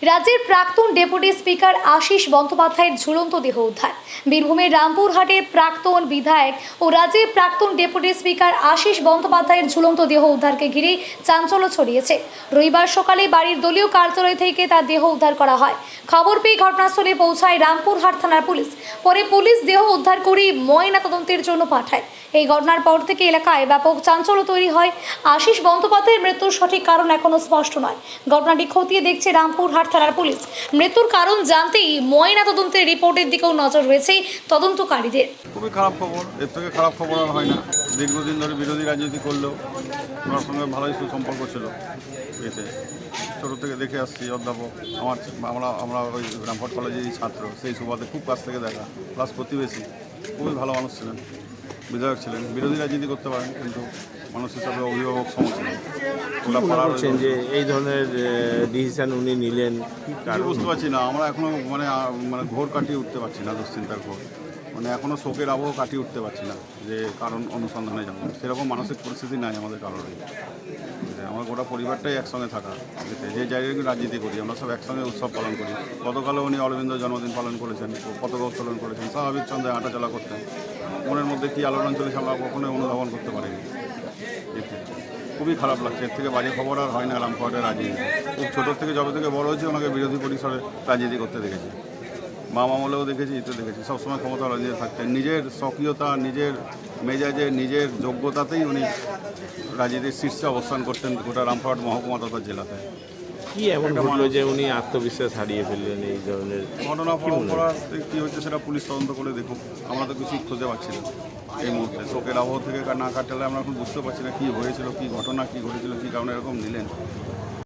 রাজ্যের প্রাক্তন deputy speaker Ashis বন্দ্যোপাধ্যায়ের ঝুলন্ত দেহ উদ্ধার। বীরভূমের রামপুরহাটের প্রাক্তন বিধায়ক ও রাজ্যের প্রাক্তন ডেপুটি স্পিকার আশিস বন্দ্যোপাধ্যায়ের ঝুলন্ত দেহ উদ্ধারকে ঘিরে চাঞ্চল্য ছড়িয়েছে। রবিবার সকালে বাড়ির দলীয় কার্যালয় থেকে তার দেহ উদ্ধার করা হয়। খবর পেয়ে ঘটনাস্থলে পৌঁছায় রামপুরহাট থানার পুলিশ। পরে পুলিশ দেহ উদ্ধার করে ময়না তদন্তের জন্য পাঠায়। এই ঘটনার পর থেকে এলাকায় ব্যাপক চাঞ্চল্য তৈরি হয়। আশিস বন্দ্যোপাধ্যায়ের মৃত্যুর সঠিক কারণ এখনো স্পষ্ট নয়। ঘটনাটি খতিয়ে দেখছে রামপুরহাট থানার পুলিশ। মৃত্যুর কারণ জানতেই ময়না তদন্তের রিপোর্টের দিকেও নজর রয়েছে তদন্তকারীদের। খুবই খারাপ খবর, এর থেকে খারাপ খবর আর হয় না। দীর্ঘদিন ধরে বিরোধী রাজনীতি করলেও ওনার সঙ্গে ভালোই সুসম্পর্ক ছিল। এতে ছোটো থেকে দেখে আসছি অধ্যাপক, আমরা ওই রামপুরহাট কলেজেরই ছাত্র, সেই সুবাদে খুব কাছ থেকে দেখা, প্লাস প্রতিবেশী। খুবই ভালো মানুষ ছিলেন, বিধায়ক ছিলেন, বিরোধী রাজনীতি করতে পারেন কিন্তু মানুষ হিসাবে অভিভাবক সম ছিলেন। বলছেন যে এই ধরনের ডিসিশন উনি নিলেন, বুঝতে পারছি না, আমরা এখনও মানে ঘোর কাটিয়ে উঠতে পারছি না, দুশ্চিন্তার ঘোর। মানে এখনও শোকের আবহ কাটিয়ে উঠতে পারছি না যে কারণ অনুসন্ধানে যাবো, সেরকম মানসিক পরিস্থিতি নাই আমাদের কারোরই। আমার গোটা পরিবারটাই একসঙ্গে থাকা, যে জায়গায় রাজনীতি করি আমরা সব একসঙ্গে উৎসব পালন করি। গতকালও উনি অরবিন্দ জন্মদিন পালন করেছেন, পতাকা উত্তোলন করেছেন, স্বাভাবিক চন্দ্রে হাঁটাচলা করতেন। মনের মধ্যে কী আলোড়ন চলেছে আমরা কখনোই অনুধাবন করতে পারিনি। খুবই খারাপ লাগছে, এর থেকে বাজে খবর আর হয় না রামপুরহাটের রাজনীতি। খুব ছোটোর থেকে যবে থেকে বড় হয়েছে ওনাকে বিরোধী পরিসরে রাজনীতি করতে দেখেছি, মা আমলেও দেখেছি, এতে দেখেছি। সবসময় ক্ষমতা রাজনীতি থাকতেন, নিজের স্বকীয়তা, নিজের মেজাজে, নিজের যোগ্যতাতেই উনি রাজনীতির শীর্ষে অবস্থান করতেন গোটা রামপুরহাট মহকুমা তথা জেলাতে। কি এমন ঘটলো যে উনি আত্মবিশ্বাস হারিয়ে ফেললেন? এই ধরনের ঘটনা পরম্পরার কী হচ্ছে সেটা পুলিশ তদন্ত করে দেখুক, আমরা তো কিছুই খুঁজে পাচ্ছি না এই মুহূর্তে। শোকের আবহ থেকে না কাটালে আমরা এখন বুঝতে পারছি না কী হয়েছিল, কী ঘটনা, কী ঘটেছিল, কী কারণে এরকম নিলেন।